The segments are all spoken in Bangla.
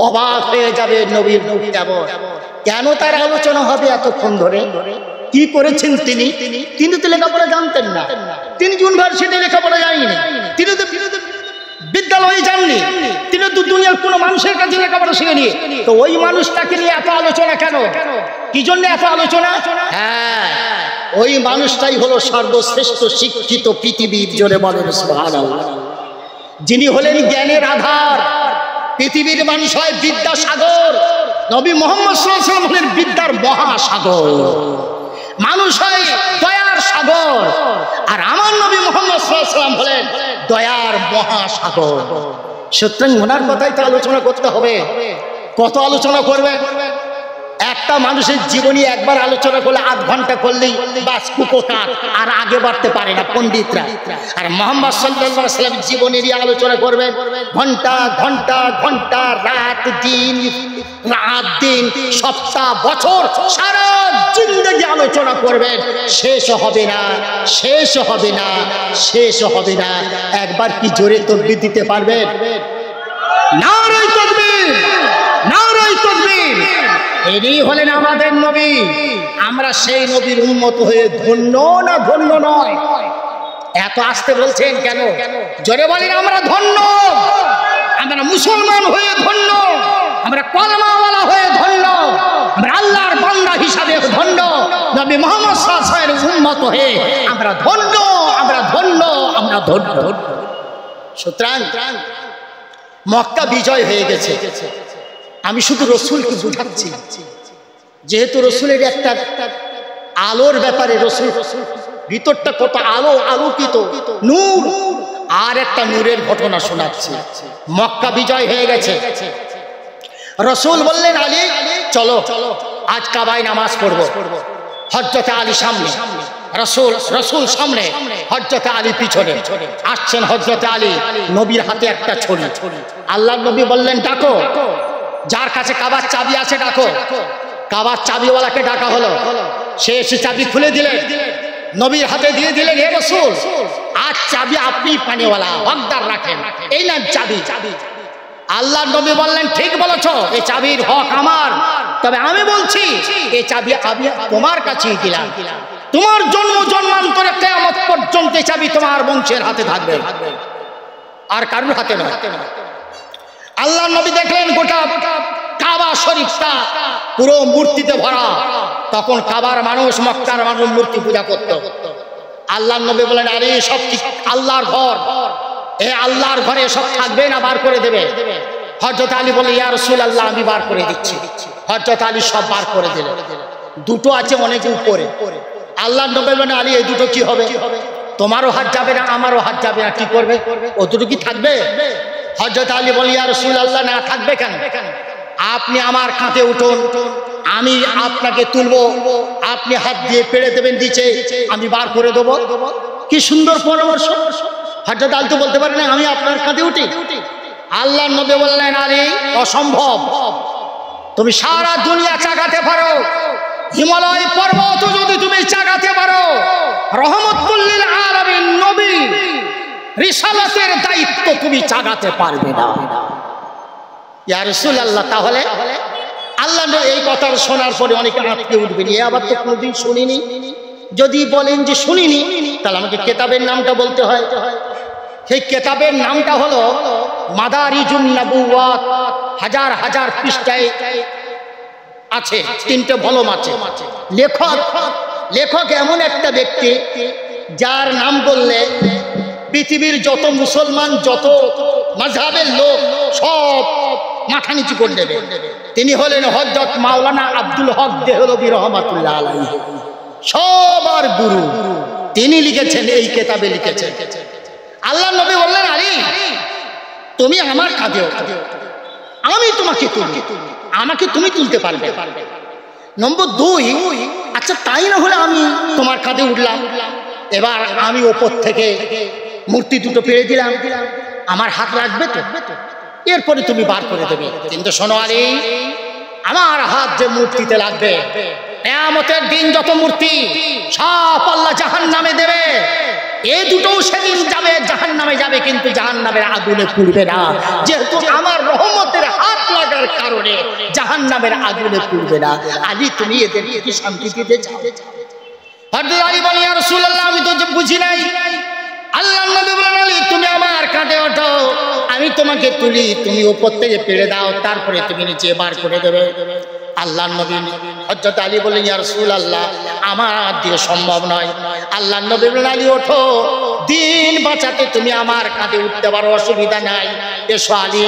অবাক হয়ে যাবে নবীর মুখ কেমন। কেন তার আলোচনা হবে এতক্ষণ ধরে? কি করেছেন তিনি? তিনি তো লেখাপড়া জানতেন না, তিনি ইউনিভার্সিটি লেখাপড়া জানেননি, তিনি তো বিদ্যালয়ে যাননি, তিনি তো দুনিয়ার কোনো মানুষের কাছে লেখাপড়া শিখেনি। তো ওই মানুষটাকে নিয়ে এত আলোচনা কেন? কি জন্য এত আলোচনা? হ্যাঁ, ওই মানুষটাই হলো সর্বশ্রেষ্ঠ শিক্ষিত পৃথিবীর, জোরে বলেন সুবহানাল্লাহ, যিনি হলেন জ্ঞানের আধার। পৃথিবীর মানুষ হয় বিদ্যাসাগর, নবী মুহাম্মদ সাল্লাল্লাহু আলাইহি ওয়াসাল্লাম হলেন বিদ্যার মহাসাগর। মানুষ হয় দয়ার সাগর, আর আমার নবী মুহাম্মদ সাল্লাল্লাহু আলাইহি ওয়াসাল্লাম হলেন দয়ার মহাসাগর। সুতরাং ওনার কথাই তো আলোচনা করতে হবে। কত আলোচনা করবে? একটা মানুষের জীবনী একবার আলোচনা করলে, 8 ঘন্টা করলেই বাস কুপোকার, আর আগে বাড়তে পারে না পণ্ডিতরা। আর মুহাম্মদ সাল্লাল্লাহু আলাইহি ওয়াসাল্লাম জীবনেরই আলোচনা করবেন ঘন্টা ঘন্টা ঘন্টা, রাত দিন, রাত দিন, সপ্তাহ বছর, সারা জিন্দেগি আলোচনা করবেন। শেষ হবে না, শেষ হবে না, শেষ হবে না। একবার কি জোরে তাকবীর দিতে পারবেন? নারে তাকবীর, নারে তাকবীর। ইনি হলেন আমাদের নবী। আমরা সেই নবীর উম্মত হয়ে ধন্য না ধন্য নয়? এত আসতে বলছেন কেন? জোরে বলেন আমরা ধন্য, আমরা মুসলমান হয়ে ধন্য, আমরা কলমাওয়ালা হয়ে ধন্য, আমরা আল্লাহর বান্দা হিসাবে ধন্য, নবী মুহাম্মদ সাল্লাল্লাহু আলাইহি ওয়াসাল্লামের উম্মত হয়ে আমরা ধন্য, আমরা ধন্য, আমরা ধন্য। সুতরাং মক্কা বিজয় হয়ে গেছে। আমি শুধু রসুলকে বুঝাচ্ছি, যেহেতু রসুলের একটা আলোর ব্যাপারে, রসুল ভিতরটা কত আলো, আলোকিত নূর, আর একটা নূরের ঘটনা শোনাচ্ছি। মক্কা বিজয় হয়ে গেছে, রসুল বললেন আলী চলো আজ কাবায় নামাজ পড়বো। হযরত আলী সামনে, রসুল সামনে, হযরত আলী পিছনে। আসছেন হযরত আলী, নবীর হাতে একটা ছড়ি। আল্লাহর নবী বললেন ডাকো, যার কাছে কাবার চাবি আছে ডাকো। কাবার চাবিওয়ালাকে ডাকা হলো, সে এসে চাবি খুলে দিলেন, নবীর হাতে দিয়ে দিলেন, হে রাসূল আজ চাবি আপনি পানিওয়ালা, হকদার রাখেন, এই নাম চাবি। আল্লাহর নবী বললেন ঠিক বলেছো, এই চাবির হক আমার, তবে আমি বলছি এই চাবি আমি তোমার কাছেই দিলাম, তোমার জন্ম জন্মান্তরে কিয়ামত পর্যন্ত এই চাবি তোমার বংশের হাতে থাকবে, আর কারোর হাতে নয়। আল্লাহর নবী দেখলেন গোটা কাবা শরীফটা পুরো মূর্তিতে ভরা। তখন কাবার মানুষ, মক্কার মানুষ মূর্তি পূজা করত। আল্লাহর নবী বলেন আরে সব কি আল্লাহর ঘর, এ আল্লাহর ঘরে সব থাকবে না বার করে দেবে? হযরত আলী বলে ইয়া রাসূলুল্লাহ আমি বার করে দিচ্ছি। হযরত আলী সব বার করে দিলেন। দুটো আছে অনেক উপরে। আল্লাহর নবী বলেন আলী এই দুটো কি হবে? তোমারও হাত যাবে না, আমারও হাত যাবে না, কি করবে? ও দুটো কি থাকবে? হযরত আলী বলে ইয়া রাসূলুল্লাহ না থাকবে কেন? আপনি আমার কাঁধে উঠুন, আমি আপনাকে তুলবো, আপনি হাত দিয়ে পেড়ে দেবেন নিচে, আমি বার করে দেবো। কি সুন্দর পরামর্শ। হযরত আলী তো বলতে পারেন না আমি আপনার কাঁধে উঠি। আল্লাহর নবী বললেন আলী অসম্ভব, তুমি সারা দুনিয়া চাগাতে পারো, হিমালয় পর্বত যদি তুমি চাগাতে পারো, রহমতুল লিল আলামিন নবী রিসালাতের দায়িত্ব তুমি চাগাতে পারবে না। ইয়া রাসূলুল্লাহ তাহলে আল্লাহ এই কথা শোনার পরে অনেকে আটকে উঠবেন, এ আবার তো কোনোদিন শুনিনি। যদি বলেন যে শুনিনি, তাহলে আমাকে কেতাবের নামটা বলতে হয়। সেই কেতাবের নামটা হলো মাদারিজুন নবুওয়াত, হাজার হাজার পৃষ্ঠায় আছে, 3টে ভলম আছে। লেখক এমন একটা ব্যক্তি যার নাম বললে পৃথিবীর যত মুসলমান, যত মাযহাবের লোক সব মাথা নিচু করে দেবে। তিনি হলেন হযরত মাওলানা আব্দুল হক দেহলভী রহমাতুল্লাহ আলাইহি, সবার গুরু। তিনি লিখেছেন, এই কেতাবে লিখেছেন। আল্লাহর নবী বললেন আলী তুমি আমার কাঁধে ওঠো, আমি তোমাকে তুলি, আমাকে তুমি তুলতে পারবে। নম্বর 2, আচ্ছা তাই না হলে আমি তোমার কাঁধে উঠলাম, এবার আমি ওপর থেকে মূর্তি দুটো পেড়ে দিলাম, আমার হাত রাখবে তো? এরপরে তুমি বার করে দেবে। কিন্তু শোনো আলী, আমার হাত যে মূর্তিতে লাগবে, কিয়ামতের দিন যত মূর্তি সব আল্লাহ জাহান্নামে দেবে, এ দুটো সেদিন যাবে জাহান্নামে যাবে, কিন্তু জাহান্নামের আগুনে পুড়বে না, যেহেতু আমার রহমতের হাত লাগা কারণে জাহান্নামের আগুনে পুড়বে না। আলী তুমি এদের কি শান্তি দিতে চাও? হযরত আলী বলেন ইয়া রাসূলুল্লাহ আমি তো বুঝি নাই। আল্লাহর নবী বলেন আলী তুমি আমার কাঁধে ওঠো, আমি তোমাকে তুলি, তুমি উপর থেকে পেড়ে দাও, তারপরে তুমি নিচে বার করে দেবে। আল্লাহর নবী হযরত আলী বলেন ইয়া রাসূলুল্লাহ আমার দিয়ে সম্ভব নয়। আল্লাহর নবী বলেন আলী ওঠো, দিন বাঁচাতে তুমি আমার কাঁধে উঠতে পারো, অসুবিধা নাই। এসো আলী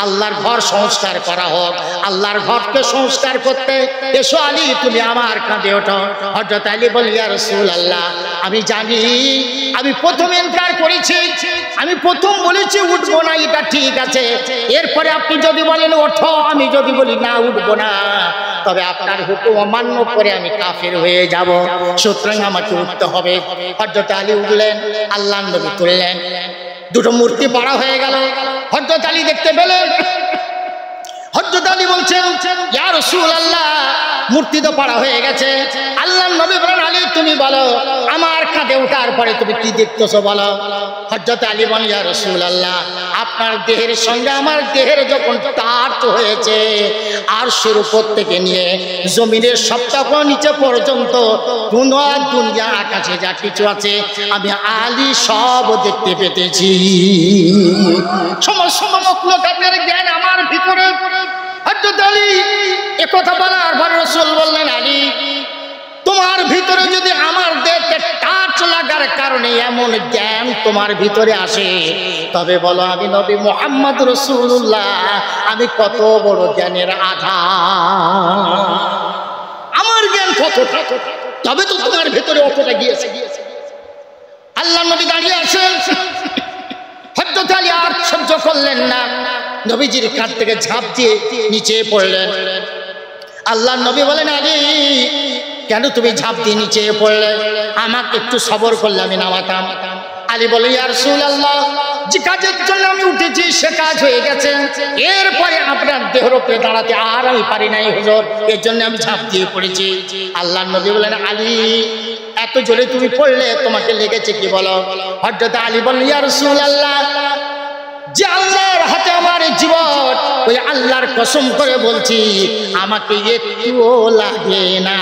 আল্লাহর ঘর সংস্কার করা হোক, আল্লাহর ঘরকে সংস্কার করতে এসো আলী তুমি আমার কাঁধে ওঠো। হযরত আলী বলেন ইয়া রাসূলুল্লাহ আমি জানি আমি প্রথম ইনকার করেছি, আমি প্রথম বলেছি উঠবো না, এটা ঠিক আছে। এরপরে আপনি যদি বলেন ওঠো, আমি যদি বলি না উঠবো না, তবে আপনার হুকুম অমান্য করে আমি কাফের হয়ে যাব, সুতরাং আমাকে উঠতে হবে। হযরত আলী উঠলেন, আল্লাহর নবী তুললেন, দুটো মূর্তি পাড়া হয়ে গেল। হযরত আলী দেখতে পেলেন, হযরত আলী বলছেন ইয়া রাসূলুল্লাহ মূর্তি তো পাড়া হয়ে গেছে। আল্লাহর নবী বলেন আলী তুমি বলো আমার কাঁধে ওঠার পরে তুমি কি দেখতেছো বলো। হযরত আলী বলেন ইয়া রাসূলুল্লাহ আপনার দেহের সঙ্গে আমার দেহের যখন টাচ হয়েছে, আরশের উপর থেকে নিয়ে জমিনের সবটুকু নিচে পর্যন্ত দুনিয়া আকাশে যা কিছু আছে আমি আলী সব দেখতে পেতেছি। সমস্ত মখলুকাতের জ্ঞান আমার ভিতরে। হযরত আলী একথা বলার পর রাসূল বললেন আলী তোমার ভিতরে যদি আমার দেহকে টাচ লাগার কারণে এমন জ্ঞান তোমার ভিতরে আসে, তবে বলো আমি নবী মুহাম্মদ রাসূলুল্লাহ আমি কত বড় জ্ঞানের আধার, আমার জ্ঞান কতটা, তবে তো তোমার ভিতরে অতটা গিয়েছে। আল্লাহ নবী দাঁড়িয়ে আছেন। হযরত আলী আর সহ্য করলেন না, নবীজির কাঁধ থেকে ঝাঁপ দিয়ে নিচে পড়লেন। আল্লাহর নবী বলেন আলী কেন তুমি ঝাঁপ দিয়ে নিচে পড়লে, আমাকে একটু সবর করলে আমি নামাতাম। আলী বলে ইয়া রাসূলুল্লাহ যে কাজের জন্য আমি উঠেছি সে কাজ হয়ে গেছে, এরপরে আপনার দেহের উপরে দাঁড়াতে আর আমি পারি নাই হুজুর, এর জন্য আমি ঝাঁপ দিয়ে পড়েছি। আল্লাহর নবী বলেন আলী এত জোরে তুমি পড়লে তোমাকে লেগেছে কি বলো। হযরত আলী বলেন ইয়া রাসূলুল্লাহ যে আল্লাহর হাতে আমার জীবন, ওই আল্লাহর কসম করে বলছি আমাকে একটুও লাগে না।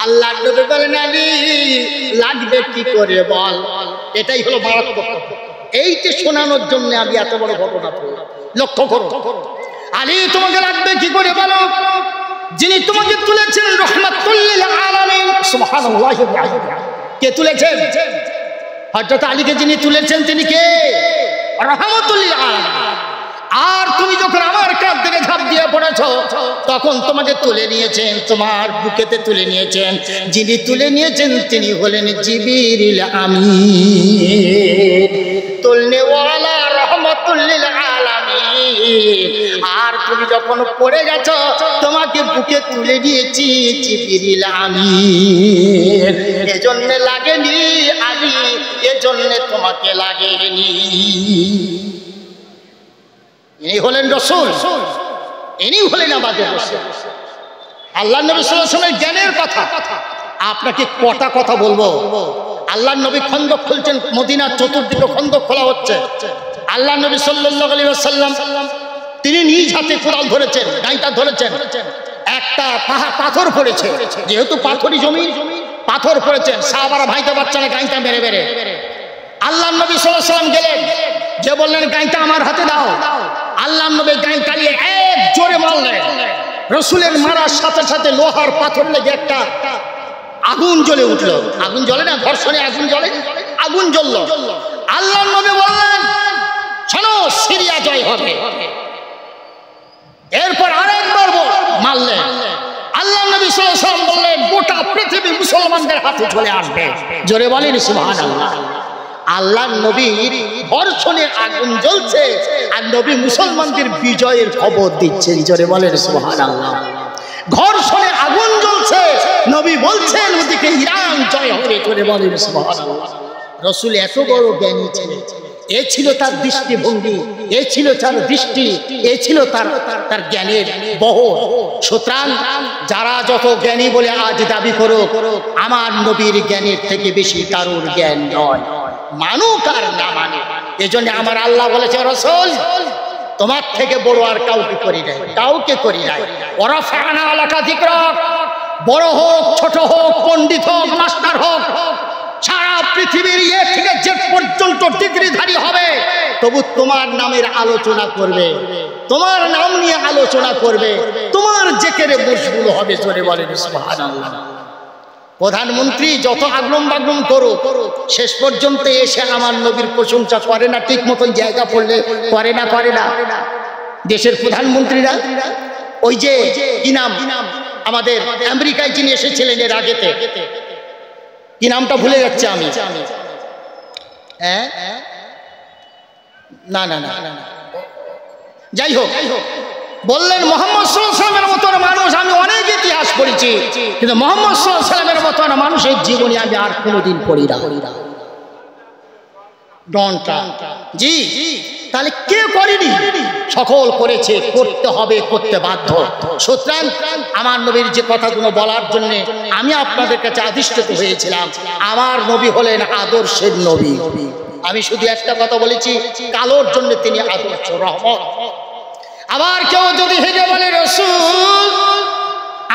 আল্লাহর নবী বলেন আলী লাগবে কি করে বল। এটাই হলো মারাত্মক। এইটা শোনানোর জন্য আমি এত বড় ঘটনা লক্ষ্য করো। আলী তোমাকে লাগবে কি করে বলো, যিনি তোমাকে তুলেছেন রাহমাতুল লিল আলামিন, সুবহানাল্লাহ। কে তুলেছেন? হযরত আলীকে যিনি তুলেছেন তিনি কে? রাহমাতুল লিল আলামিন। আর তুমি যখন আমার কাঁধ থেকে ঝাঁপ দিয়ে পড়েছো তখন তোমাকে তুলে নিয়েছেন, তোমার বুকেতে তুলে নিয়েছেন, যিনি তুলে নিয়েছেন তিনি হলেন জিবরিল আমিন, তুলনেওয়ালা রাহমাতুল লিল আলামিন। আর তুমি যখন পড়ে গেছো তোমাকে বুকে তুলে নিয়েছি জিবরিল আমিন, এজন্য লাগেনি আলী, এজন্য তোমাকে লাগেনি। ইনি হলেন রাসূল, ইনি হলেন আমাদের রাসূল। আল্লাহর নবী সাল্লাল্লাহু আলাইহি ওয়াসাল্লামের জ্ঞানের কথা আপনাকে কটা কথা বলবো। আল্লাহর নবী খন্দক খুলছেন, মদিনার চতুর্দিকে খন্দক খোলা হচ্ছে। আল্লাহর নবী সাল্লাল্লাহু আলাইহি ওয়াসাল্লাম তিনি নিজ হাতে কোদাল ধরেছেন, গাইটা ধরেছেন, একটা পাথর পড়েছে, যেহেতু পাথরই জমি, পাথর পড়েছেন, সাহাবারা ভাইতে পারছে না গাইটা মেরে মেরে। আল্লাহর নবী সাল্লাল্লাহু আলাইহি ওয়াসাল্লাম গেলেন, যে বললেন গাইটা আমার হাতে দাও। আল্লাহর নবী গাই চালিয়ে এক জোরে মারলেন, রাসূলের মারার সাথে সাথে লোহার পাথর লেগে একটা আগুন জ্বলে উঠলো। আগুন জ্বলে না, ঘর্ষণে আগুন জ্বলে, আগুন জ্বললো। আল্লাহর নবী বললেন শোনো সিরিয়া জয় হবে। এরপর আরেকবার মারলেন। আল্লাহর নবী সাল্লাল্লাহু আলাইহি ওয়াসাল্লাম বললেন গোটা পৃথিবী মুসলমানদের হাতে চলে আসবে। জোরে বলেন সুবহানাল্লাহ। আল্লাহর নবীর ধর্ষণে আগুন জ্বলছে আর নবী মুসলমানদের বিজয়ের খবর দিচ্ছেন। জোরে বলেন সুবহানাল্লাহ। ঘর্ষণে আগুন জ্বলছে, নবী বলছেন ওদিকে ইরান জয় হবে। জোরে বলেন সুবহানাল্লাহ। রাসূল এত বড় জ্ঞানী ছিলেন, এ ছিল তার দৃষ্টিভঙ্গি, এ ছিল তার দৃষ্টি, এ ছিল তার জ্ঞানের বহর। সুতরাং যারা যত জ্ঞানী বলে আজ দাবি করুক, আমার নবীর জ্ঞানের থেকে বেশি কারোর জ্ঞান নয়, মানুক আর না মানে। এজন্য আমার আল্লাহ বলেছে রাসূল তোমার থেকে বড় আর কাউকে করি নাই, কাউকে করি নাই। ওরা ফানা এলাকা যিকরাক, বড় হোক ছোট হোক, পণ্ডিত হোক মাস্টার হোক, সারা পৃথিবীর এ থেকে জেড পর্যন্ত ডিগ্রিধারী হবে, তবু তোমার নামের আলোচনা করবে, তোমার নাম নিয়ে আলোচনা করবে, তোমার জেকেরে মশগুল হবে। জোরে বলেন সুবহানাল্লাহ। প্রধানমন্ত্রী যত আগলম বাগলম করো, শেষ পর্যন্ত এসে আমার নবীর প্রশংসা করে না, ঠিক মতন জায়গা পড়লে করে না, করে না। দেশের প্রধানমন্ত্রীরা ওই যে কি নাম, আমাদের আমেরিকায় যিনি এসেছিলেন এর আগেতে, কি নামটা ভুলে যাচ্ছে আমি, না না না, যাই হোক, বললেন মোহাম্মদ সাল্লাল্লাহু আলাইহি ওয়াসাল্লামের মতন মানুষ আমি অনেক ইতিহাস পড়েছি, কিন্তু মোহাম্মদ সাল্লাল্লাহু আলাইহি ওয়াসাল্লামের মতন মানুষের জীবনে আমি আর কোনোদিন পড়ি না। ডনটা জি, তাহলে কে করেনি? সকল করেছে, করতে হবে, করতে বাধ্য। সুতরাং আমার নবীর যে কথাগুলো বলার জন্য আমি আপনাদের কাছে আদিষ্টিত হয়েছিলাম, আমার নবী হলেন আদর্শের নবী। আমি শুধু একটা কথা বলেছি, কালোর জন্য তিনি আদর্শ, রহমত। আবার কেউ যদি হেগে বলে রাসূল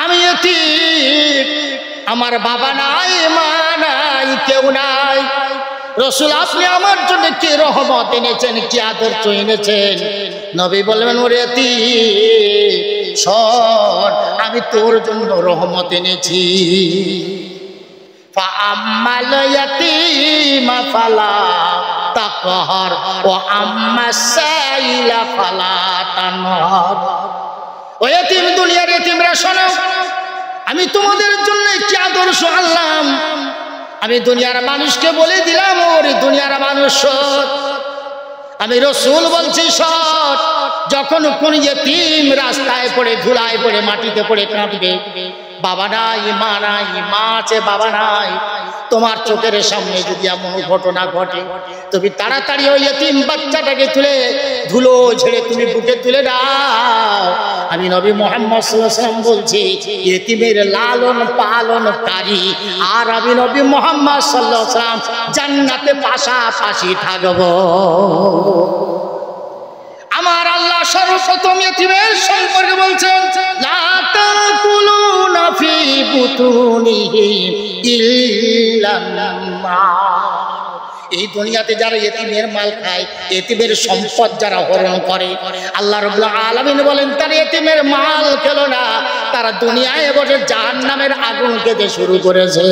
আমি এতিম, আমার বাবা নাই, মা নাই, কেউ নাই, রাসূল আপনি আমার জন্য কি রহমত এনেছেন, কি আদর্শ এনেছেন? নবী বলবেন ওরে এতিম শোন, আমি তোর জন্য রহমত এনেছি। ফাআম্মাল ইয়াতীমা ফালা তাকহার ওয়া আম্মাস সাইলা ফালা তানহার। ও এতিম, দুনিয়ার এতিমরা শোনো, আমি তোমাদের জন্য কি আদর্শ আনলাম। আমি দুনিয়ার মানুষকে বলে দিলাম ওরে দুনিয়ার মানুষ সৎ, আমি রাসূল বলছি সৎ। যখন কোন ইতিম রাস্তায় পড়ে, ধুলায় পড়ে, মাটিতে পড়ে কাঁদবে, বাবা নাই, মা নাই, মা আছে বাবা নাই, তোমার চোখের সামনে যদি এমন ঘটনা ঘটে, তুমি তাড়াতাড়ি ওই ইতিম বাচ্চাটাকে তুলে ধুলো ঝেড়ে তুমি বুকে তুলে দাও। আমি নবী মুহাম্মদ সাল্লাল্লাহু আলাইহি ওয়াসাল্লাম বলছি, ইতিমের লালন পালনকারী আর আমি নবী মুহাম্মদ সাল্লাল্লাহু আলাইহি ওয়াসাল্লাম জান্নাতে পাশাপাশি থাকব। আমার আল্লাহ সর্বপ্রথম ইতিমের সম্পর্কে বলছেন, লা তাকুলুনা ফি বুতুনিহিম ইল্লাল্লাহ। এই দুনিয়াতে যারা ইতিমের মাল খায়, ইতিমের সম্পদ যারা হরণ করে, আল্লাহ রাব্বুল আলামিন বলেন তারা ইতিমের মাল খেলো না, তারা দুনিয়ায় বসে জাহান্নামের আগুন খেতে শুরু করেছে।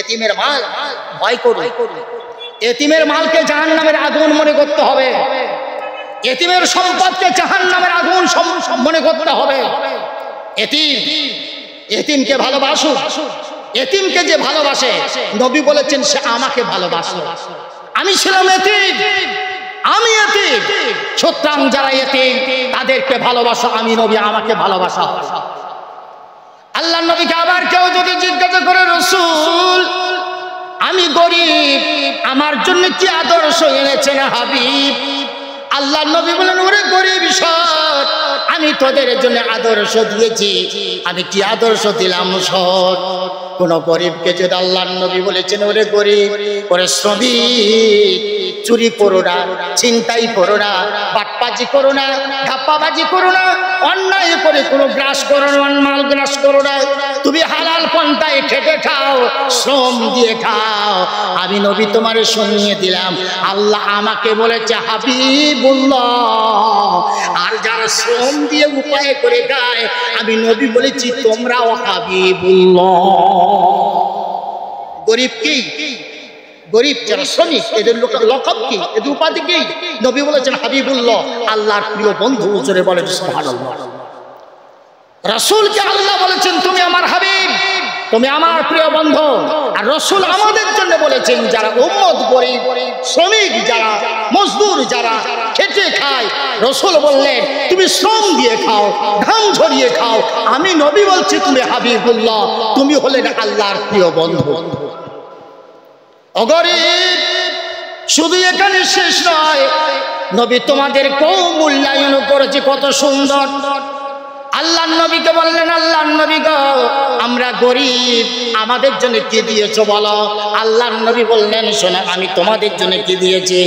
ইতিমের মাল ভয় করুন, এতিমের মালকে জাহান্নামের আগুন মনে করতে হবে, এতিমের সম্পদকে জাহান্নামের আগুন মনে করতে হবে। এতিমকে ভালোবাসুন, এতিমকে যে ভালোবাসে নবী বলেছেন সে আমাকে ভালোবাসে। আমি ছিলাম এতিম, আমি এতিম, সুতরাং যারা এতিম তাদেরকে ভালোবাসো, আমি নবী আমাকে ভালোবাসা। আল্লাহ নবীকে আবার কেউ যদি জিজ্ঞাসা করে রাসূল আমি গরিব, আমার জন্য কি আদর্শ এনেছেন হাবিব? আল্লাহ নবী বলেন ওরে গরিব সৎ, আমি তোদের জন্য আদর্শ দিয়েছি। আমি কি আদর্শ দিলাম? সৎ। কোন গরিবকে যদি আল্লাহ নবী বলেছেন ওরে গরিব, ওরে শ্রমিক, চুরি করো না, ছিনতাই করো না, বাটপাজি করো না, ধাপ্পাবাজি করো না, অন্যায় করে কোনো গ্রাস করো না, মাল গ্রাস করো না, তুমি হালাল পন্থায় খেটে খাও, শ্রম দিয়ে খাও। আমি নবী তোমারে শুনিয়ে দিলাম, আল্লাহ আমাকে বলেছে হাবিবুল্লাহ। আর যারা শ্রম দিয়ে উপায় করে খায়, আমি নবী বলেছি তোমরাও হাবিবুল্লাহ। গরিব কি? গরিব যারা শ্রমিক, এদের লকব কি, এদের উপাধি কি? নবী বলেছেন হাবিবুল্লাহ, আল্লাহর প্রিয় বন্ধু। জোরে বলেন সুবহানাল্লাহ। রাসূলকে আল্লাহ বলেছেন তুমি আমার হাবিব, তুমি আমার প্রিয় বন্ধু। আর রাসূল আমাদের জন্য বলেছেন যারা উম্মত গরিব, শ্রমিক যারা, মজদুর যারা খেটে খায়, রাসূল বললেন তুমি শ্রম দিয়ে খাও, ঘাম ঝরিয়ে খাও। আমি নবী বলছি তুমি হাবিবুল্লাহ, তুমি হলেন আল্লাহর প্রিয় বন্ধু। অগরিব শুধু এখানে শেষ নয়, নবী তোমাদের কেউ মূল্যায়ন করেছে কত সুন্দর। আল্লাহর নবীকে বললেন, আল্লাহর নবী গো, আমরা গরিব, আমাদের জন্য কি দিয়েছো বলো। আল্লাহর নবী বললেন, শোনো আমি তোমাদের জন্য কি দিয়েছি।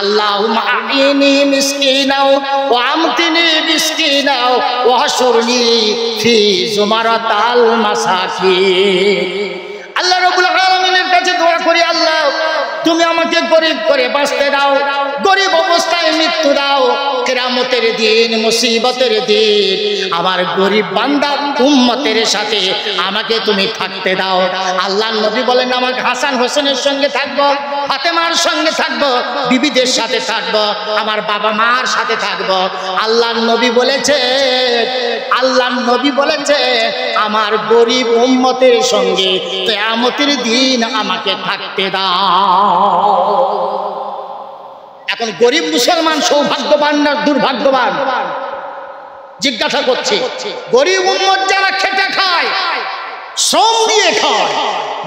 আল্লাহুম্মা আ'ইনি মিসকিনাও ওয়া আমতিনি মিসকিনাও ওয়া হাশুরনি ফি জুমারাতাল মাসাকিন। আল্লাহ রাব্বুল আলামিনের কাছে দোয়া করি, আল্লাহ তুমি আমাকে গরিব করে বাঁচতে দাও, গরিব অবস্থায় মৃত্যু দাও। কিয়ামতের দিন, মুসিবতের দিন আমার গরিব বান্দা উম্মতের সাথে আমাকে তুমি থাকতে দাও। আল্লাহর নবী বলেন, আমার হাসান হোসেনের সঙ্গে থাকবো, ফাতেমার সঙ্গে থাকবো, বিবিদের সাথে থাকবো, আমার বাবা মার সাথে থাকবো। আল্লাহর নবী বলেছে, আল্লাহর নবী বলেছে আমার গরিব উম্মতের সঙ্গে কিয়ামতের দিন আমাকে থাকতে দাও। এখন গরিব মুসলমান সৌভাগ্যবান না দুর্ভাগ্যবান জিজ্ঞাসা করছে। গরিব উম্মত যারা খেটে খায়, শ্রম দিয়ে খায়,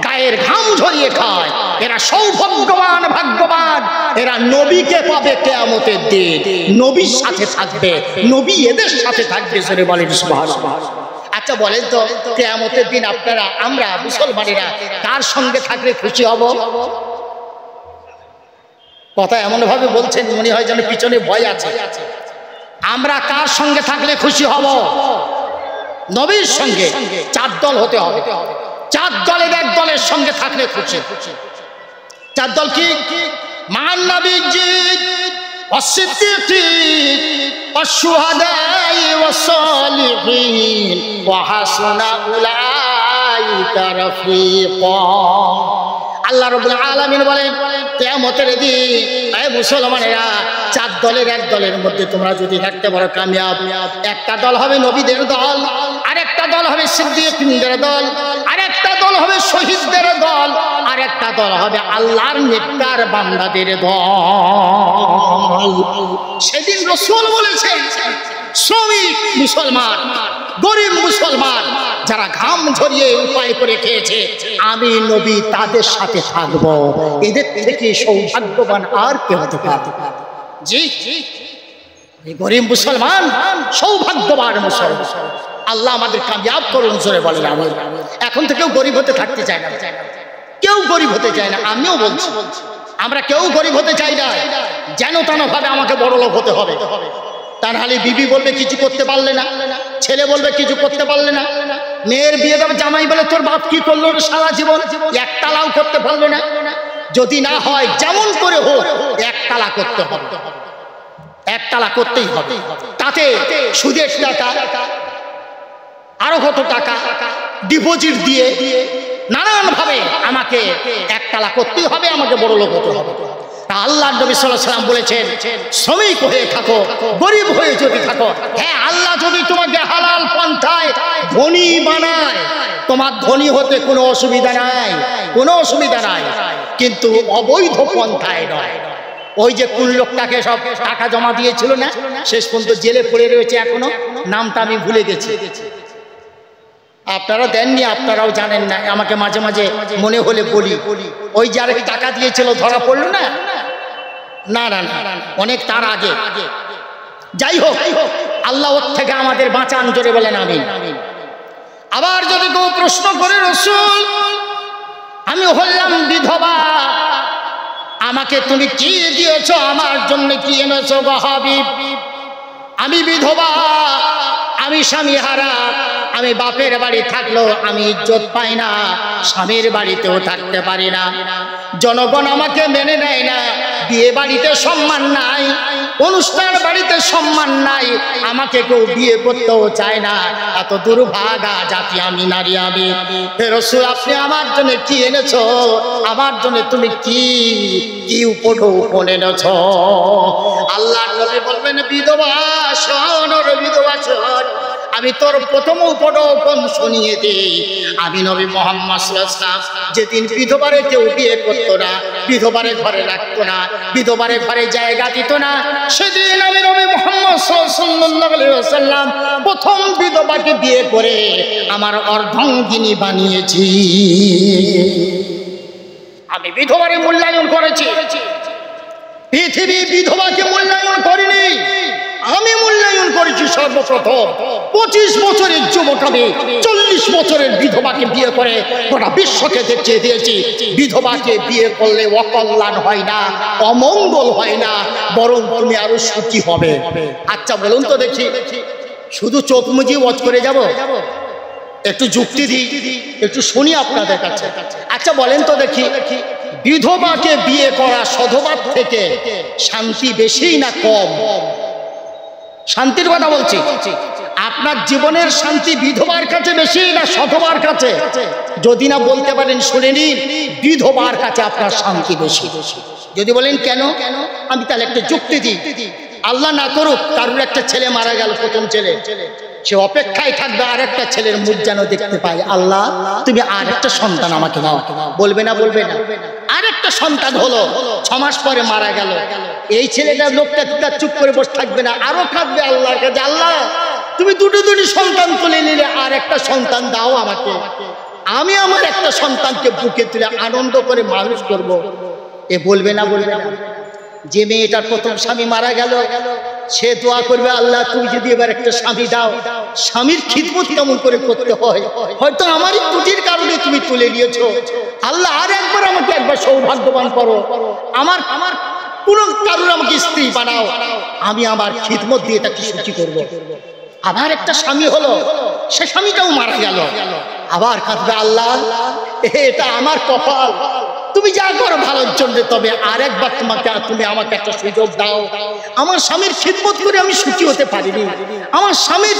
গায়ের ঘাম ঝরিয়ে খায়, এরা সৌভাগ্যবান, ভাগ্যবান। এরা নবীকে পাবে কিয়ামতের দিন, নবীর সাথে থাকবে, নবী এদের সাথে থাকবে। জোরে বলেন সুবহানাল্লাহ। আচ্ছা বলেন তো, কিয়ামতের দিন আপনারা, আমরা মুসলমানেরা কার সঙ্গে থাকলে খুশি হব? কথা এমন ভাবে বলছেন মনে হয় যেন পিছনে ভয় আছে। আমরা কার সঙ্গে থাকলে খুশি হব? নবীর সঙ্গে। 4 দল হতে হবে, 4 দলের এক দলের সঙ্গে থাকলে খুশি। 4 দল কি? মান নবীজিদ ওয়াসিদ্দিকিন ওয়াশুহাদাই ওয়াসসালিহিন ওয়া হাসুনা উলাইকা রাফিকা। আল্লাহ রাব্বুল আলামিন বলেন, কিয়ামতের দিন এই মুসলমানেরা 4 দলের এক দলের মধ্যে তোমরা যদি থাকতে পারো কামিয়াব। একটা দল হবে নবীদের দল, আরেকটা দল হবে সিদ্দিকদের দল, আরেকটা দল হবে শহীদদের দল, আরেকটা দল হবে আল্লাহর নেককার বান্দাদের দল। সেদিন রাসূল বলেছেন, শ্রমিক মুসলমান, গরিব মুসলমান যারা ঘাম ঝরিয়ে উপায় করে খেয়েছে, আমি নবী তাদের সাথে থাকবো। এদের থেকে সৌভাগ্যবান আর কে হতে পারে? জি, গরিব মুসলমান সৌভাগ্যবান মুসলমান। আল্লাহ আমাদের কামিয়াব করুন, জোরে বলেন আমিন। এখন তো কেউ গরিব হতে থাকতে চায় না, কেউ গরিব হতে চায় না। আমিও বলছি, আমরা কেউ গরিব হতে চাই না। যেন তেন ভাবে আমাকে বড় লোক হতে হবে। তা নাহলে বিবি বলবে কিছু করতে পারলে না, ছেলে বলবে কিছু করতে পারলে না, মেয়ের বিয়ে দেবে, জামাই বলে তোর বাপ কি করলো সারা জীবন, একটালাও করতে পারলো না। যদি না হয় যেমন করে হোক একটালা করতে হবে, একটালা করতেই হবে। তাতে সুদের টাকা, আরো কত টাকা ডিপোজিট দিয়ে নানান ভাবে আমাকে একটালা করতেই হবে, আমাকে বড় লোক হতে হবে। আল্লাহর নবী সাল্লাল্লাহু আলাইহি ওয়াসাল্লাম বলেছেন, শ্রমিক হয়ে থাকো, গরিব হয়ে যদি থাকো, হ্যাঁ আল্লাহ যদি তোমাকে হালাল পন্থায় ধনী বানায়, তোমার ধনী হতে কোনো অসুবিধা নাই, কোনো অসুবিধা নাই, কিন্তু অবৈধ পন্থায় নয়। ওই যে কোন লোকটাকে সব টাকা জমা দিয়েছিল না, শেষ পর্যন্ত জেলে পড়ে রয়েছে এখনো, নামটা আমি ভুলে গেছি। আপনারা দেননি, আপনারাও জানেন না, আমাকে মাঝে মাঝে মনে হলে বলি। ওই যারা টাকা দিয়েছিল ধরা পড়লো না, না না না, অনেক তার আগে। যাই হোক, আল্লাহ ওর থেকে আমাদের বাঁচান, জোরে বলেন আমিন। আবার যদি কেউ প্রশ্ন করে, রাসূল আমি হলাম বিধবা, আমাকে তুমি কি দিয়েছো, আমার জন্য কি এনেছো গো হাবিব? আমি বিধবা, আমি স্বামী হারা, আমি বাপের বাড়ি থাকলেও আমি ইজ্জত পাই না, স্বামীর বাড়িতেও থাকতে পারি না, জনগণ আমাকে মেনে নেয় না, বিয়ে বাড়িতে সম্মান নাই, অনুষ্ঠান বাড়িতে সম্মান নাই, আমাকে কেউ বিয়ে করতেও চায় না, এত দুর্ভাগা জাতি আমি, নারী আমি। হে রাসূল আপনি আমার জন্য কি এনেছো, আমার জন্য তুমি কি কি উপঢৌকন এনেছো? আল্লাহর নবী বলবেন, বিধবা শোন, বিধবা শোন, আমি তোর প্রথম উপঢৌকন শুনিয়ে দিই। আমি নবী মুহাম্মদ সাল্লাল্লাহু আলাইহি ওয়াসাল্লাম যেদিন বিধবারে কেউ বিয়ে করতো না, বিধবারে ঘরে রাখতো না, বিধবারে ঘরে জায়গা দিত না, সেদিন আমি নবী মুহাম্মদ সাল্লাল্লাহু আলাইহি ওয়াসাল্লাম প্রথম বিধবাকে বিয়ে করে আমার অর্ধাঙ্গিনী বানিয়েছি। আমি বিধবারে মূল্যায়ন করেছি, পৃথিবী বিধবাকে মূল্যায়ন করিনি, আমি মূল্যায়ন করেছি সর্বপ্রথম। 25 বছরের যুবক আমি 40 বছরের বিধবাকে বিয়ে করে গোটা বিশ্বকে দেখিয়ে দিয়েছি বিধবাকে বিয়ে করলে অকল্যাণ হয় না, অমঙ্গল হয় না, বরং তুমি আরো সুখী হবে। আচ্ছা বলুন তো দেখি, শুধু চোখ মুজিয়ে ওয়াজ করে যাব? একটু যুক্তি দিই, একটু শুনি আপনাদের কাছে। আচ্ছা বলেন তো দেখি, বিধবাকে বিয়ে করা সধবার থেকে শান্তি বেশি না কম? শান্তির কথা বলছি। আপনার জীবনের শান্তি বিধবার কাছে বেশি না সধবার কাছে? যদি না বলতে পারেন শুনে নিন, বিধবার কাছে আপনার শান্তি বেশি। যদি বলেন কেন, আমি তাহলে একটা যুক্তি দিই। আল্লাহ না করুক কারুর একটা ছেলে মারা গেল, প্রথম ছেলে, সে অপেক্ষায় থাকবে আর একটা ছেলের মুখ যেন দেখতে পাই, আল্লাহ তুমি আর একটা সন্তান আমাকে দাও। বলবে না? বলবে না? আর একটা সন্তান হলো, 6 মাস পরে মারা গেল, এই ছেলেটা লোকটা চুপ করে বসে থাকবে না, আরো কাঁদবে আল্লাহর কাছে, আল্লাহ তুমি দুটো সন্তান তুলে নিলে আর একটা সন্তান দাও আমাকে, আমি আমার একটা সন্তানকে বুকে তুলে আনন্দ করে মানুষ করব। এ বলবে না? বলবে না? যে মেয়েটার প্রথম স্বামী মারা গেল, সে দোয়া করবে, আল্লাহ তুমি যদি এবার একটা স্বামী দাও, স্বামীর খিদমত কেমন করে করতে হয়, হয়তো আমারই ত্রুটির কারণে তুমি তুলে নিয়েছো, আল্লাহ আর একবার আমাকে একবার সৌভাগ্যবান করো, আমার কোন কারণ আমাকে স্ত্রী বানাও, আমি আমার খিদমত দিয়ে তাকে সুখী করব। আবার একটা স্বামী হলো, সে স্বামীটাও মারা গেল, আবার কাঁদবে, আল্লাহ এটা আমার কপাল, তুমি যা করো ভালোর জন্য, তবে আরেকবার তুমি আমাকে একটা সুযোগ দাও, আমার স্বামীর খিদমত করে আমি সুখী হতে পারিনি, আমার স্বামীর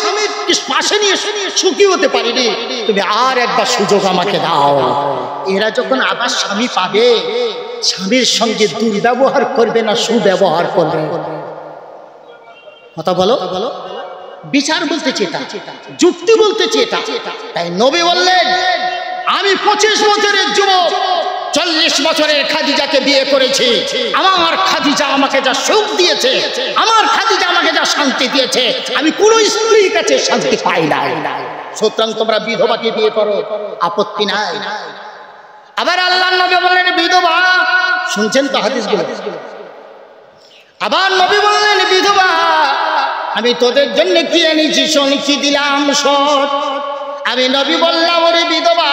পাশে নিয়ে সুখী হতে পারিনি, তুমি আর একবার সুযোগ আমাকে দাও। এরা যখন আবার স্বামী পাবে, স্বামীর সঙ্গে দুর্ব্যবহার করবে না সুব্যবহার করবে? কথা বলো। বিচার বলতেছে এটা, যুক্তি বলতেছে এটা। তাই নবী বললেন, আমি 25 বছরের যুবক 40 বছরের খাদিজাকে বিয়ে করেছি, আমার খাদিজা আমাকে যা সুখ দিয়েছে, আমার খাদিজা আমাকে যা শান্তি দিয়েছে, আমি কোনো স্ত্রীর কাছে শান্তি পাই নাই। সুতরাং তোমরা বিধবাকে বিয়ে করো, আপত্তি নাই। আবার আল্লাহর নবী বললেন, বিধবা, শুনছেন তো হাদিসগুলো, আবার নবী বললেন, বিধবা আমি তোদের জন্য কি এনেছি শোন, কি দিলাম শোন। আমি নবী বললাম, ওরে বিধবা,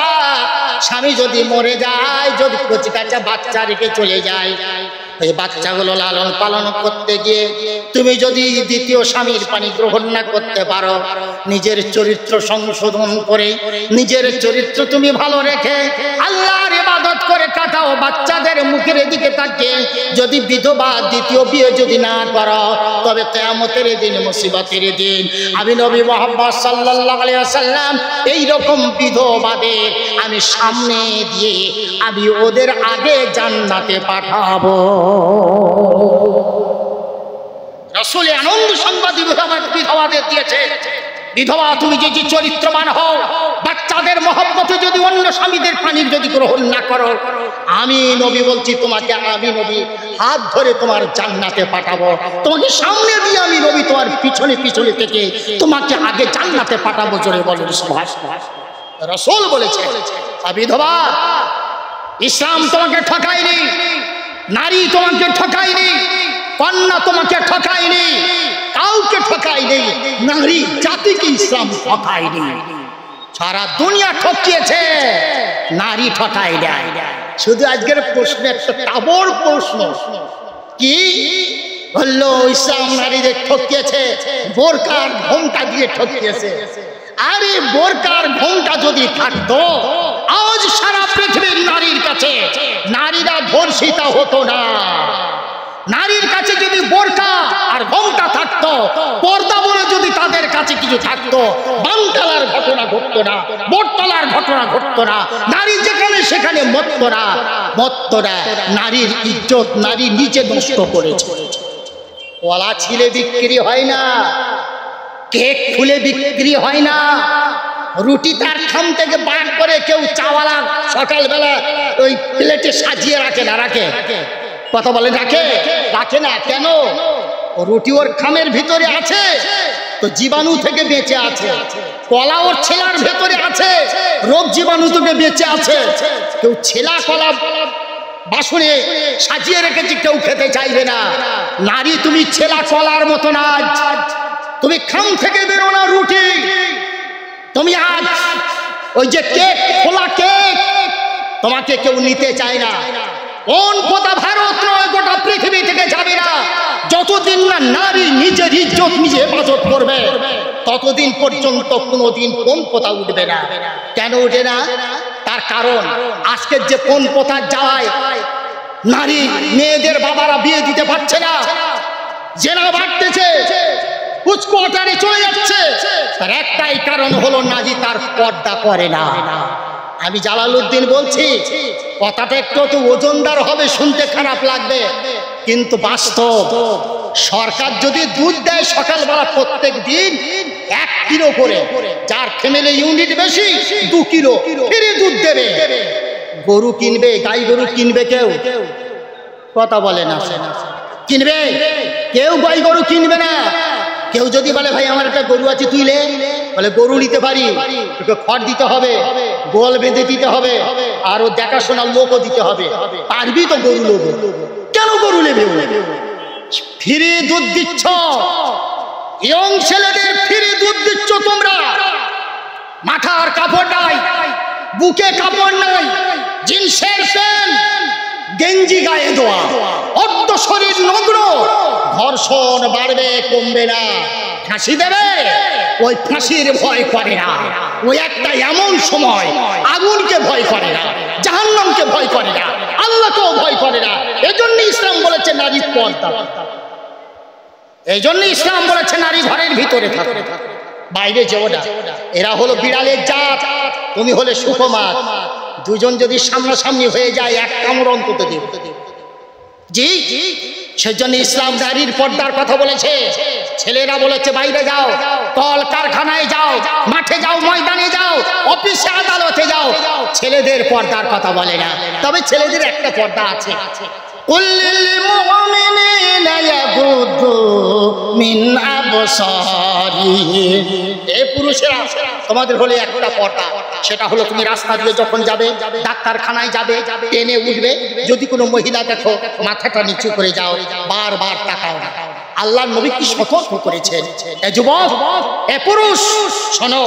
স্বামী যদি মরে যায়, যদি কচি কাঁচা বাচ্চা রেখে চলে যায়, ওই বাচ্চাগুলো লালন পালন করতে গিয়ে তুমি যদি দ্বিতীয় স্বামীর পানি গ্রহণ না করতে পারো, নিজের চরিত্র সংশোধন করে নিজের চরিত্র তুমি ভালো রেখে আল্লাহর ইবাদত করে কাটাও, বাচ্চাদের মুখের দিকে তাকিয়ে যদি বিধবা দ্বিতীয় বিয়ে যদি না করো, তবে কিয়ামতের দিন, মুসিবতের দিন, আমি নবী মুহাম্মদ সাল্লাল্লাহু আলাইহি ওয়াসাল্লাম এই রকম বিধবাদের আমি সামনে দিয়ে আমি ওদের আগে জান্নাতে পাঠাবো। রাসূল আনন্দ সংবাদ বিধবাদের দিয়েছে, বিধবা তুমি যদি চরিত্রবান হও, বাচ্চাদের মহব্বতে যদি অন্য স্বামীদের পানি যদি গ্রহণ না করো, আমি নবী বলছি তোমাকে, আমি নবী হাত ধরে তোমার জান্নাতে পাঠাবো, তোমাকে সামনে দিয়ে আমি নবী তোমার পিছনে পিছনে থেকে তোমাকে আগে জান্নাতে পাঠাবো। জোরে বলেন সুবহানাল্লাহ। রাসূল বলেছে, বিধবা ইসলাম তোমাকে ঠকায়নি, নারী তোমাকে ঠকায়নি, কন্যা তোমাকে ঠকায়নি, কাউকে ঠকায়নি, নারী জাতিকে ইসলাম ঠকায়নি। সারা দুনিয়া ঠকিয়েছে, নারী ঠকায় দেয়। শুধু আজকের প্রশ্ন একটা তাবর প্রশ্ন, কি বললো? ইসলাম নারীদের ঠকিয়েছে, বোরকার ঘোমটা দিয়ে ঠকিয়েছে। আরে বোরকার ঘোমটা যদি থাকতো, আজ সারা পৃথিবীর নারীর কাছে নারীরা ধর্ষিতা হতো না। নারীর কাছে যদি বোরকা আর ঘোমটা থাকতো, পর্দা বলে যদি তাদের কাছে কিছু থাকতো, বানতলার ঘটনা ঘটতো না, বটতলার ঘটনা ঘটতো না, নারী যেখানে সেখানে মত্ত না। নারীর ইজ্জত নারী নিজে নষ্ট করেছে। কলা ছিলে বিক্রি হয় না, কেক খুলে বিক্রি হয় না, রুটি তার খাম থেকে বার করে কেউ চাওয়ালা সকালবেলা ওই প্লেটে সাজিয়ে রাখে না, রাখে? কথা বলে রাখে? রাখে না। কেন? রুটি ওর খামের ভিতরে আছে তো জীবাণু থেকে বেঁচে আছে, কলা ওর ছেলার ভেতরে আছে, রোগ জীবাণু থেকে বেঁচে আছে। কেউ ছেলা কলা বাসনে সাজিয়ে রেখেছে, কেউ খেতে চাইবে না। নারী তুমি ছেলা কলার মতো না, তুমি খাম থেকে বেরো না রুটি, তুমি আজ ওই যে কেক, খোলা কেক, তোমাকে কেউ নিতে চায় না। কোন কথা ভারত নয়, গোটা পৃথিবী থেকে যাবে না যতদিন না নারী নিজের ইজ্জত নিজে হেফাজত করবে, ততদিন পর্যন্ত কোনোদিন কোন কথা উঠবে না। কেন উঠে না? তার কারণ আজকের যে কোন কথা যায়, নারী মেয়েদের বাবারা বিয়ে দিতে পারছে না, জেনা বাড়তেছে, কুচকুয়াটারে চলে যাচ্ছে, তার একটাই কারণ হলো নারী তার পর্দা করে না। আমি জালালউদ্দিন বলছি, কথাটা একটু তো ওজনদার হবে, শুনতে খারাপ লাগবে, কিন্তু বাস্তব। সরকার যদি দুধ দেয় সকালবেলা প্রত্যেক দিন 1 কিলো করে, যার ফ্যামিলি ইউনিট বেশি 2 কিলো ফ্রি দুধ দেবে। গরু কিনবে, গাই গরু কিনবে কেউ? কথা বলে না। কিনবে কেউ? গাই গরু কিনবে না। কেউ যদি বলে ভাই আমার একটা গরু আছে তুইলে, বলে গরু নিতে পারি, তোকে খড় দিতে হবে, গোল বেঁধে দিতে হবে, আর ও দেখাশোনার লোকও দিতে হবে, পারবি তো গরু নেবে? কেন গরু নেবে? ফ্রি দুধ দিচ্ছ, ইয়ং ছেলেদের ফ্রি দুধ দিচ্ছ তোমরা। মাথার কাপড় নাই, বুকে কাপড় নাই, জিন্সের প্যান্ট গেঞ্জি গায়ে দেওয়া, অর্ধ শরীর নগ্ন, ধর্ষণ বাড়বে কমবে না। ফাঁসি দেবে, ওই ফাঁসির ভয় করে না। ওই একটা এমন সময় আগুনকে ভয় করে না, জাহান্নামকে ভয় করে না, আল্লাহকেও ভয় করে না। এজন্য ইসলাম বলেছে নারী পর্দা, এইজন্য ইসলাম বলেছে নারী ঘরের ভিতরে থাকো, বাইরে যেও না। এরা হলো বিড়ালের জাত, তুমি হলে সুকুমার। দুজন যদি সামনাসামনি হয়ে যায়, এক কামড় অন্তত দেব। জি, সেজন্য ইসলাম নারীর পর্দার কথা বলেছে। ছেলেরা বলেছে বাইরে যাও, কল কারখানায় যাও, মাঠে যাও, ময়দানে যাও, অফিসে আদালতে যাও। ছেলেদের পর্দার কথা বলে না, তবে ছেলেদের একটা পর্দা আছে। পুরুষেরা তোমাদের হলে একটা পর্দা, সেটা হলো তুমি রাস্তা দিয়ে যখন যাবে, ডাক্তারখানায় যাবে, ট্রেনে উঠবে, যদি কোনো মহিলা দেখো মাথাটা নিচু করে যাও, বারবার তাকাও না। আল্লাহর নবী কি সতর্ক করেছেন। এ যুবক, এ পুরুষ, শোনো,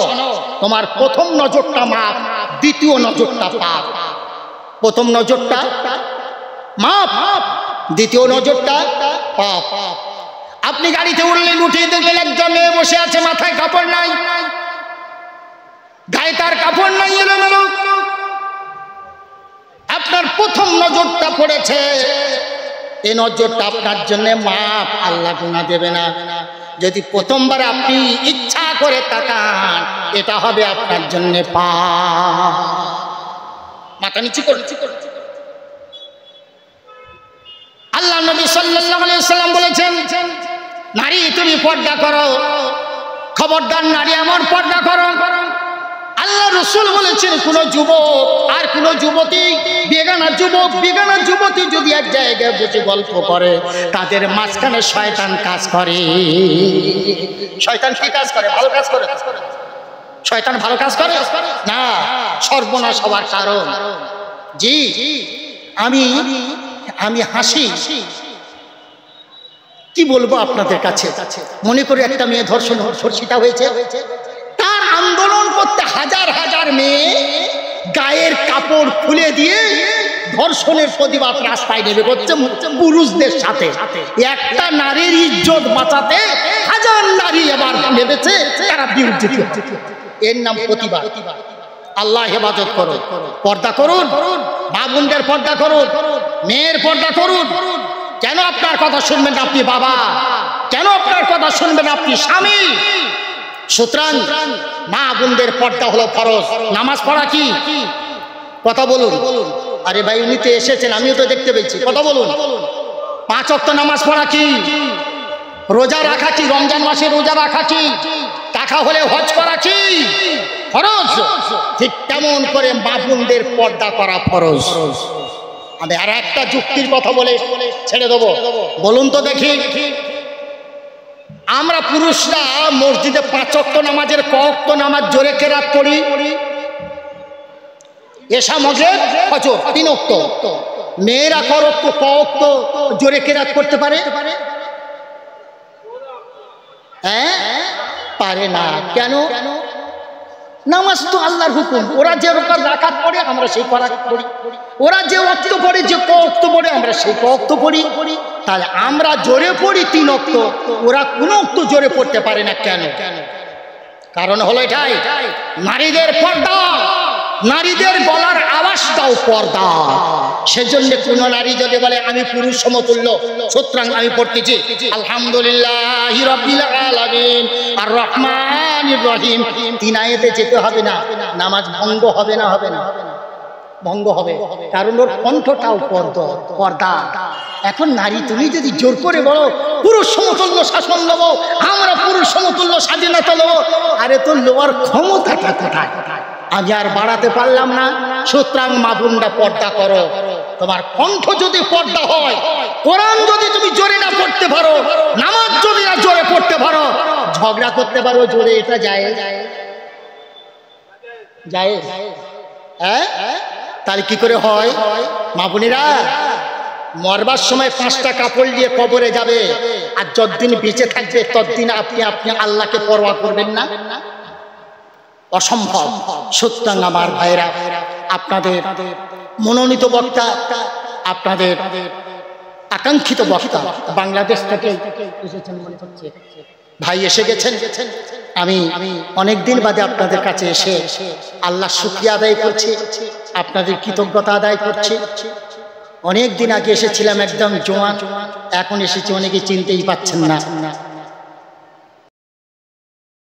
তোমার প্রথম নজরটা মাপ, দ্বিতীয় নজরটা পাপ। প্রথম নজরটা মাপ, দ্বিতীয় নজরটা পাপ। আপনি গাড়িতে উঠলেন, উঠিয়ে দেখলেন একজন মেয়ে বসে আছে, মাথায় কাপড় নাই, গায়ে তার কাপড় নাই, এলোমেলো। আপনার প্রথম নজরটা পড়েছে, এই নজরটা আপনার জন্য মাপ, আল্লাহ গুনাহ দেবে না। যদি প্রথমবার আপনি ইচ্ছা করে তাকান, এটা হবে আপনার জন্য পাপ। মাথা নিচু করছি। আল্লাহ নবী সাল্লাল্লাহু আলাইহি ওয়াসাল্লাম বলেছেন, নারী তুমি পর্দা করো, খবরদার নারী এমন পর্দা করো। আল্লাহ রাসূল বলেছেন, কোন যুবক আর কোন যুবতী, বেগানা যুবক বেগানা যুবতী যদি এক জায়গায় বসে গল্প করে, তাদের মাঝখানে শয়তান কাজ করে। শয়তান কি কাজ করে? ভালো কাজ করে? শয়তান ভালো কাজ করে না, সর্বনাশ হওয়ার কারণ। জি, আমি হাসি, কি বলবো আপনাদের কাছে। মনে করি একটা মেয়ে ধর্ষিত হয়েছে, তার আন্দোলন করতে হাজার হাজার মেয়ে গায়ের কাপড় খুলে দিয়ে ধর্ষণের প্রতিবাদ রাস্তায় নেমে করছে পুরুষদের সাথে। একটা নারীর ইজ্জত বাঁচাতে হাজার নারী এবার নেমেছে, তারা বিরুদ্ধে। এর নাম প্রতিবাদ। আল্লাহ হেফাজত করুন, পর্দা করুন, মা বোনদের পর্দা করুন, মেয়ের পর্দা করুন। কেন আপনার কথা শুনবেন আপনি বাবা? কেন আপনার কথা শুনবেন আপনি স্বামী? সুতরাং মা বোনদের পর্দা হলো ফরজ। নামাজ পড়া কি? কথা বলুন। আরে ভাই, উনি তো এসেছেন, আমিও তো দেখতে পেয়েছি। কথা বলুন। 5 ওয়াক্ত নামাজ পড়া কি? রোজা রাখা কি? রমজান মাসে রোজা রাখা কি? টাকা হলে হজ করা কি? ফরজ। ঠিক তেমন করে মা বোনদের পর্দা করা ফরজ। আমি আর একটা যুক্তির কথা বলে ছেড়ে দেবো। বলুন তো দেখি, আমরা পুরুষরা মসজিদে 5 ওয়াক্ত নামাজের ক ওয়াক্ত নামাজ জোরে কেরাত পড়ি? এশা, মাগরিব, ফজর 3 ওয়াক্ত। মেয়েরা ক ওয়াক্ত জোরে কেরাত করতে পারে? হ্যাঁ, পারে না। কেন? নামাজ তো আল্লাহর হুকুম। ওরা যে রাকাত পড়ে আমরা সেই রাকাত পড়ি, ওরা যে ওয়াক্ত পড়ে যে ওয়াক্ত পড়ে আমরা সেই ওয়াক্ত পড়ি। তাহলে আমরা জোরে পড়ি 3 ওয়াক্ত, ওরা কোনো ওয়াক্ত জোরে পড়তে পারে না। কেন? কারণ হলো এটাই, নারীদের পর্দা, নারীদের গলার আওয়াজটাও পর্দা। সেজন্য কোন নারী যদি বলে আমি পুরুষ সমতুল্য, সুতরাং আমি পড়তেছি আলহামদুলিল্লাহি রাব্বিল আলামিন আর রহমানির রহিম, 3 আয়াতে যেতে হবে না, নামাজ ভঙ্গ হবে না? হবে না? ভঙ্গ হবে, কারণ ওর কণ্ঠটাও পর্দা। এখন নারী তুমি যদি জোর করে বলো পুরুষ সমতুল্য শাসন নেবো, আমরা পুরুষ সমতুল্য স্বাধীনতা নেবো, আরে তোর লোয়ার ক্ষমতাটা কোথায়? আমি আর বাড়াতে পারলাম না, সুতরাং মা বোনরা পর্দা করো। তোমার কণ্ঠ যদি পর্দা হয়, কোরআন যদি তুমি জোরে না পড়তে পারো, নামাজ যদি না জোরে পড়তে পারো, ঝগড়া করতে পারো জোরে, এটা যায়? হ্যাঁ? তাহলে কি করে হয়? মা বোনেরা মরবার সময় 5টা কাপড় নিয়ে কবরে যাবে, আর যতদিন বেঁচে থাকবে ততদিন আপনি আল্লাহকে পরোয়া করবেন না? অসম্ভব। সুতরাং আমার ভাইরা, আপনাদের মনোনীত বক্তা, আপনাদের আকাঙ্ক্ষিত বক্তা বাংলাদেশ থেকে এসেছেন মনে হচ্ছে, ভাই এসে গেছেন। আমি অনেকদিন বাদে আপনাদের কাছে এসে আল্লাহর শুকরিয়া আদায় করছি, আপনাদের কৃতজ্ঞতা আদায় করছি। অনেক দিন আগে এসেছিলাম একদম জোয়ান, এখন এসেছি অনেকে চিনতেই পাচ্ছেন না।